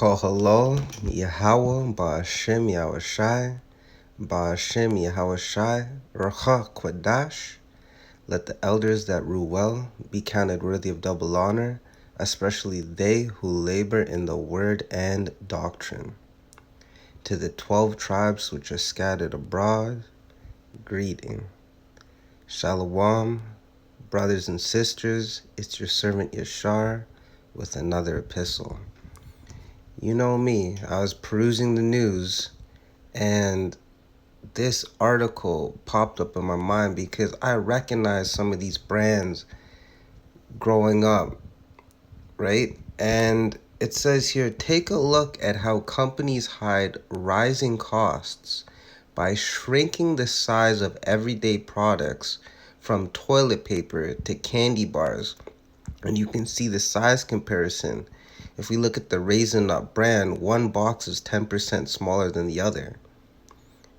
Call hello, Yahweh, Ba'ashem Yahushai, Ba'ashem Yahushai, Racha Kwadash. Let the elders that rule well be counted worthy of double honor, especially they who labor in the word and doctrine. To the 12 tribes which are scattered abroad, greeting. Shalom, brothers and sisters, it's your servant Yashar with another epistle. You know me, I was perusing the news and this article popped up in my mind because I recognized some of these brands growing up, right? And it says here, take a look at how companies hide rising costs by shrinking the size of everyday products from toilet paper to candy bars. And you can see the size comparison. If we look at the Raisin Nut brand, one box is 10% smaller than the other.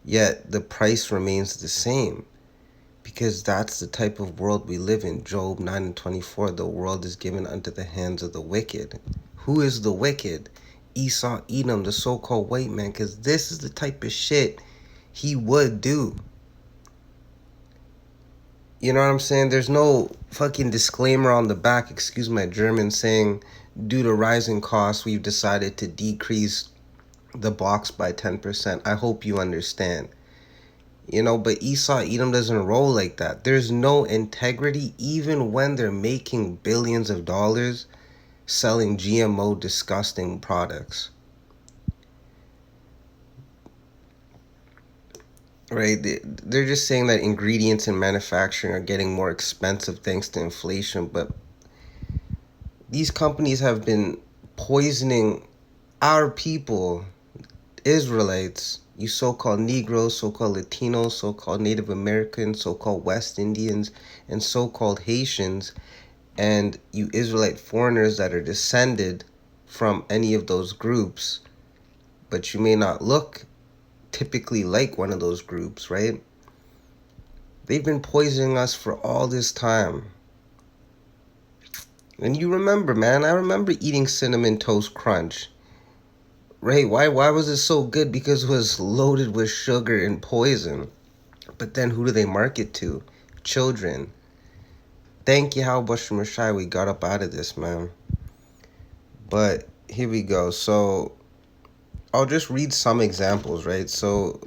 Yet the price remains the same because that's the type of world we live in. Job 9:24, the world is given unto the hands of the wicked. Who is the wicked? Esau, Edom, the so-called white man, because this is the type of shit he would do. You know what I'm saying? There's no fucking disclaimer on the back, excuse my German, saying due to rising costs, we've decided to decrease the box by 10%. I hope you understand. You know, but Esau, Edom doesn't roll like that. There's no integrity even when they're making billions of dollars selling GMO disgusting products. Right? They're just saying that ingredients in manufacturing are getting more expensive thanks to inflation, but these companies have been poisoning our people, Israelites, you so-called Negroes, so-called Latinos, so-called Native Americans, so-called West Indians, and so-called Haitians, and you Israelite foreigners that are descended from any of those groups, but you may not look typically like one of those groups, right? They've been poisoning us for all this time. And you remember, man, I remember eating Cinnamon Toast Crunch. Right, why was it so good? Because it was loaded with sugar and poison. But then who do they market to? Children. Thank you, how Mashai, we got up out of this, man. But here we go. So I'll just read some examples, right? So,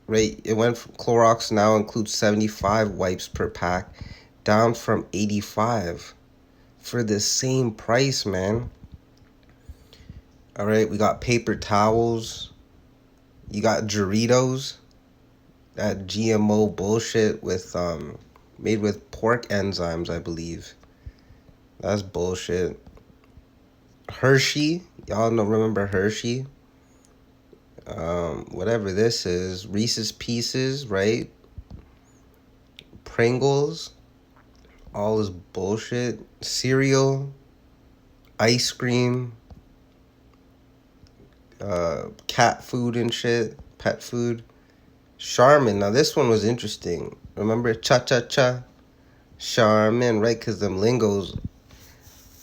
right, it went from Clorox now includes 75 wipes per pack, down from 85 for the same price, man. All right, we got paper towels. You got Doritos, that GMO bullshit with made with pork enzymes, I believe. That's bullshit. Hershey, y'all remember Hershey? Whatever this is, Reese's Pieces, right? Pringles, all this bullshit. Cereal, ice cream, cat food and shit, pet food. Charmin, now this one was interesting. Remember cha-cha-cha? Charmin, right? Because them lingos,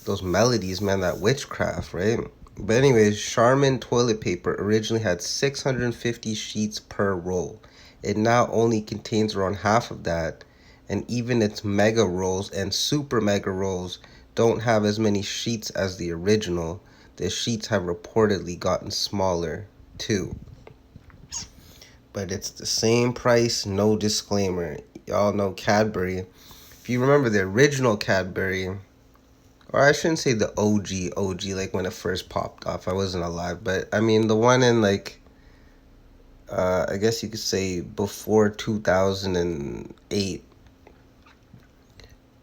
those melodies, man, that witchcraft, right? But anyways, Charmin toilet paper originally had 650 sheets per roll. It now only contains around half of that, and even its mega rolls and super mega rolls don't have as many sheets as the original. The sheets have reportedly gotten smaller too. But it's the same price, no disclaimer. Y'all know Cadbury. If you remember the original Cadbury, or I shouldn't say the OG, like when it first popped off. I wasn't alive, but I mean the one in like, I guess you could say before 2008.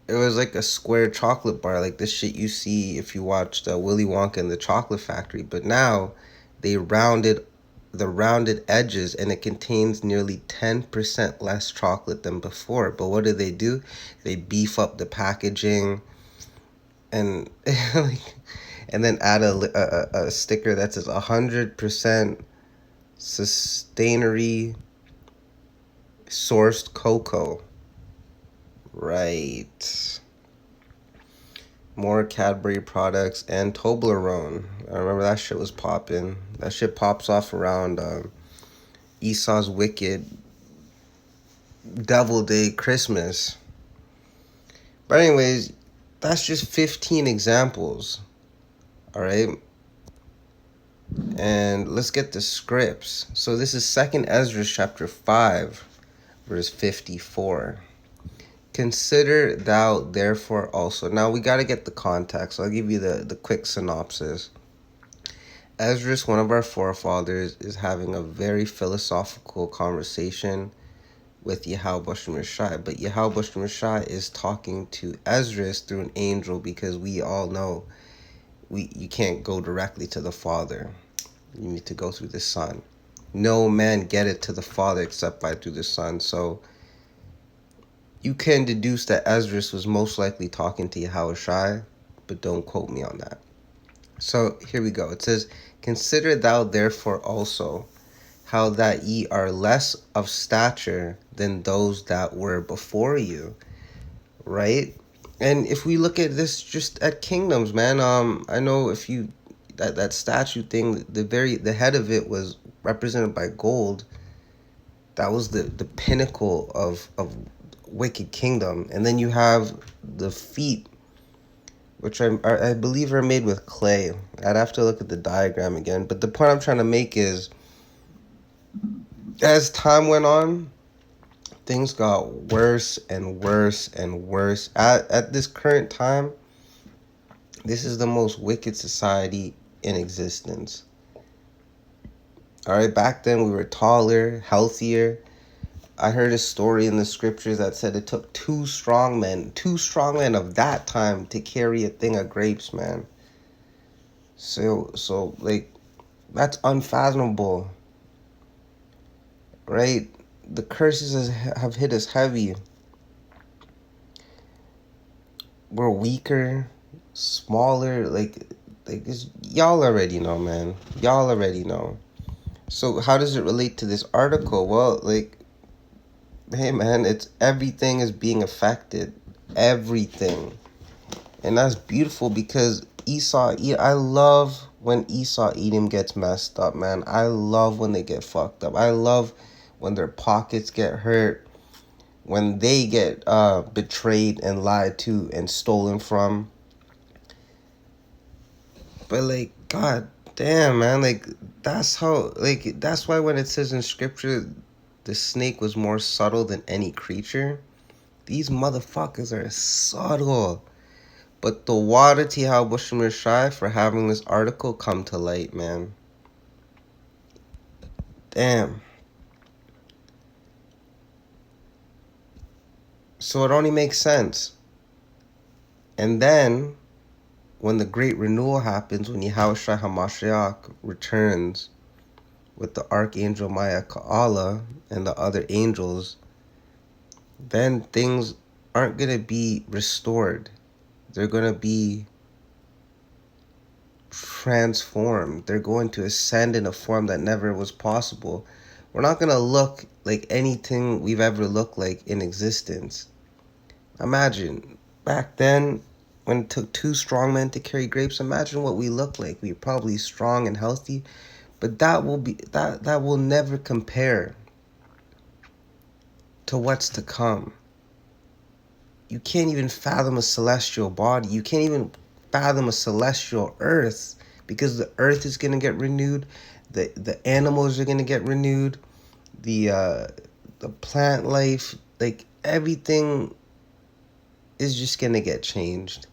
It was like a square chocolate bar, like this shit you see if you watched Willy Wonka and the Chocolate Factory. But now they rounded the rounded edges and it contains nearly 10% less chocolate than before. But what do? They beef up the packaging and and then add a sticker that says 100% sustainably sourced cocoa. Right. more Cadbury products, and Toblerone. I remember that shit was popping. That shit pops off around Esau's Wicked Devil Day Christmas. But anyways, that's just 15 examples. All right. And let's get the scripts. So this is 2nd Ezra chapter 5, verse 54. Consider thou therefore also. Now we got to get the context. I'll give you the quick synopsis. Esdras, one of our forefathers, is having a very philosophical conversation with Yahweh Shem Shai. But Yahweh Shem Shai is talking to Esdras through an angel, because we all know you can't go directly to the Father. You need to go through the Son. No man getteth to the Father except by through the Son. So you can deduce that Esdras was most likely talking to Yahweh Shai, but don't quote me on that. So here we go. It says, consider thou therefore also how that ye are less of stature than those that were before you. Right? And if we look at this just at kingdoms, man, I know if you that statue thing, the head of it was represented by gold. That was the pinnacle of Wicked Kingdom. And then you have the feet, which I believe are made with clay. I'd have to look at the diagram again. But the point I'm trying to make is, as time went on, things got worse and worse and worse. At this current time, this is the most wicked society in existence. All right, back then we were taller, healthier. I heard a story in the scriptures that said it took two strong men of that time to carry a thing of grapes, man. So like, that's unfathomable, right? The curses have hit us heavy. We're weaker, smaller, like y'all already know, man. Y'all already know. So how does it relate to this article? Well, like, hey, man, it's everything is being affected. Everything. And that's beautiful, because I love when Esau Edom gets messed up, man. I love when they get fucked up. I love when their pockets get hurt, when they get betrayed and lied to and stolen from. But like, god damn, man, like, that's why when it says in scripture the snake was more subtle than any creature, these motherfuckers are subtle. But the water to Yahweh Shem Shai for having this article come to light, man. Damn. So it only makes sense. And then, when the great renewal happens, when Yahweh Shai HaMashiach returns with the Archangel Michael and the other angels, then things aren't going to be restored. They're going to be transformed. They're going to ascend in a form that never was possible. We're not going to look like anything we've ever looked like in existence. Imagine, back then, when it took two strong men to carry grapes, imagine what we look like. We're probably strong and healthy, but that will never compare to what's to come. You can't even fathom a celestial body. You can't even fathom a celestial earth, because the earth is going to get renewed. The animals are going to get renewed. The plant life, like, everything is just going to get changed.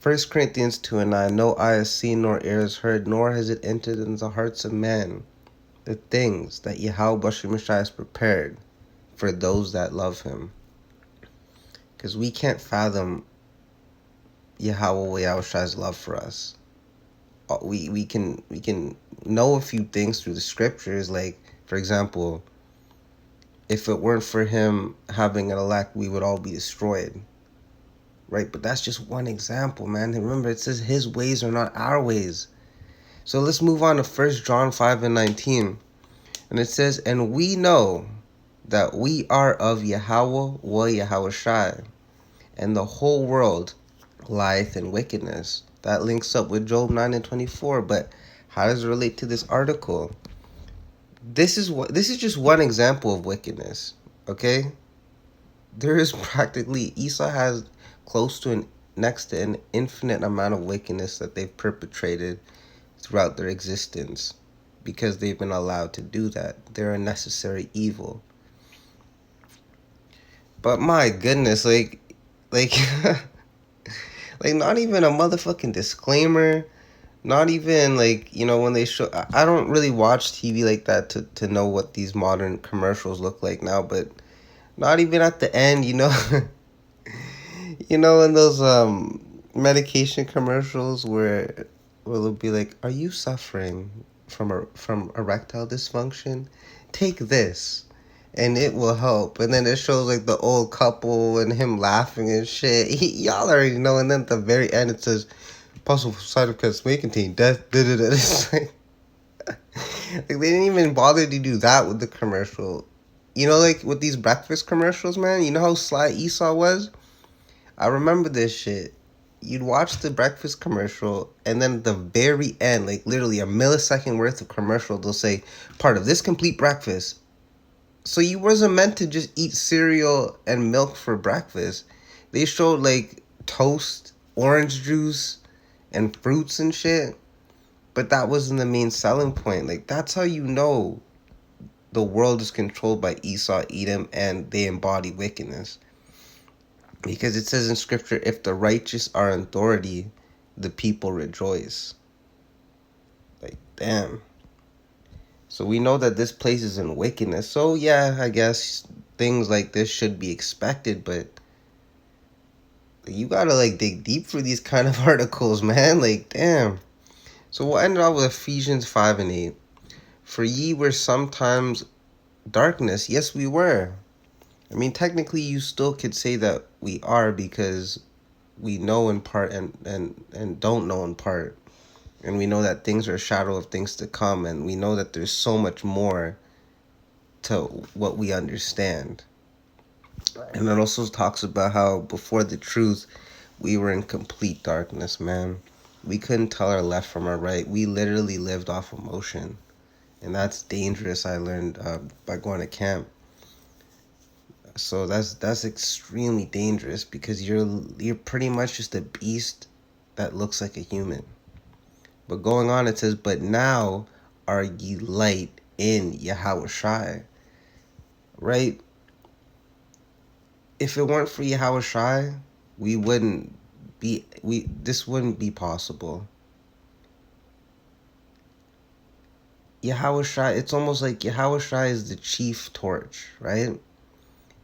1 Corinthians 2:9, no eye has seen, nor ear has heard, nor has it entered into the hearts of man, the things that Yahweh Shem Shai has prepared for those that love him. Because we can't fathom Yahweh Shai's love for us. We can know a few things through the scriptures, like, for example, if it weren't for him having an elect, we would all be destroyed. Right? But that's just one example, man. And remember, it says his ways are not our ways. So let's move on to 1 John 5:19. And it says, and we know that we are of Yahweh Shai, and the whole world lieth in wickedness. That links up with Job 9 and 24, but how does it relate to this article? This is just one example of wickedness, okay? There is practically, Esau has close to next to an infinite amount of wickedness that they've perpetrated throughout their existence because they've been allowed to do that. They're a necessary evil. But my goodness, like like not even a motherfucking disclaimer. Not even like, when they show, I don't really watch TV like that to know what these modern commercials look like now, but not even at the end, in those medication commercials where it'll be like, are you suffering from erectile dysfunction? Take this and it will help. And then it shows like the old couple and him laughing and shit. Y'all already know. And then at the very end it says, possible side effects may contain death. It's like they didn't even bother to do that with the commercial. Like with these breakfast commercials, man. You know how sly Esau was? I remember this shit. You'd watch the breakfast commercial, and then at the very end, like literally a millisecond worth of commercial, they'll say, part of this complete breakfast. So you wasn't meant to just eat cereal and milk for breakfast. They showed like toast, orange juice, and fruits and shit. But that wasn't the main selling point. Like, that's how you know the world is controlled by Esau, Edom, and they embody wickedness. Because it says in scripture, if the righteous are in authority, the people rejoice. Like, damn. So we know that this place is in wickedness. So yeah, I guess things like this should be expected, but you gotta like dig deep for these kind of articles, man. Like, damn. So we'll end off with Ephesians 5 and 8. For ye were sometimes darkness. Yes, we were. I mean, technically, you still could say that we are because we know in part and don't know in part. And we know that things are a shadow of things to come. And we know that there's so much more to what we understand. And it also talks about how before the truth, we were in complete darkness, man. We couldn't tell our left from our right. We literally lived off emotion. And that's dangerous, I learned by going to camp. So that's extremely dangerous because you're pretty much just a beast that looks like a human. But going on, it says, but now are ye light in Yahawashi. Right? If it weren't for Yahawashi, this wouldn't be possible. Yahawashi, it's almost like Yahawashi is the chief torch, right?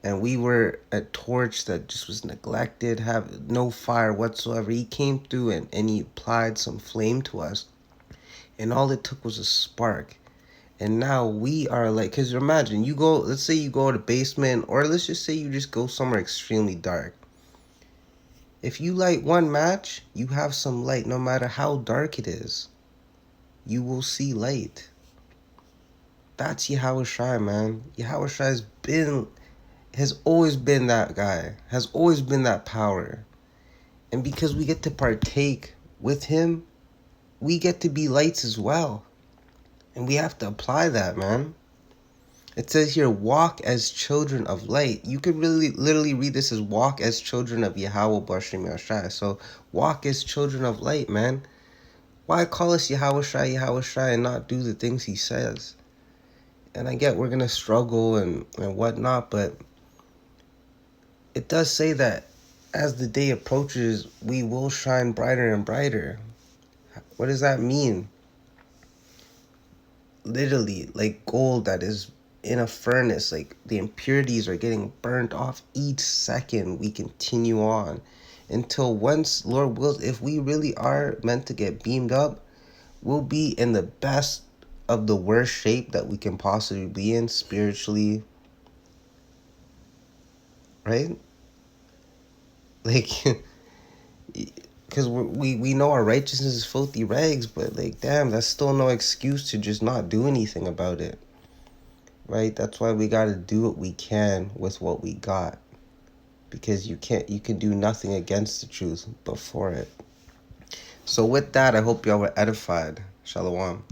And we were a torch that just was neglected, have no fire whatsoever. He came through and he applied some flame to us. And all it took was a spark. And now we are like, because imagine, let's say you go to the basement, or let's just say you just go somewhere extremely dark. If you light one match, you have some light, no matter how dark it is. You will see light. That's Yahawashi, man. Yahawashi has always been that guy, has always been that power. And because we get to partake with him, we get to be lights as well. And we have to apply that, man. It says here, walk as children of light. You could really literally read this as walk as children of Yahweh Bashim Yashai. So walk as children of light, man. Why call us Yahawashi, and not do the things he says? And I get we're going to struggle and whatnot, but it does say that as the day approaches, we will shine brighter and brighter. What does that mean? Literally, like gold that is in a furnace, like the impurities are getting burnt off each second we continue on. Until once, Lord wills, if we really are meant to get beamed up, we'll be in the best of the worst shape that we can possibly be in spiritually. Right? Like, because we know our righteousness is filthy rags, but like, damn, that's still no excuse to just not do anything about it. Right? That's why we got to do what we can with what we got. because you can do nothing against the truth but for it. So with that, I hope y'all were edified. Shalom.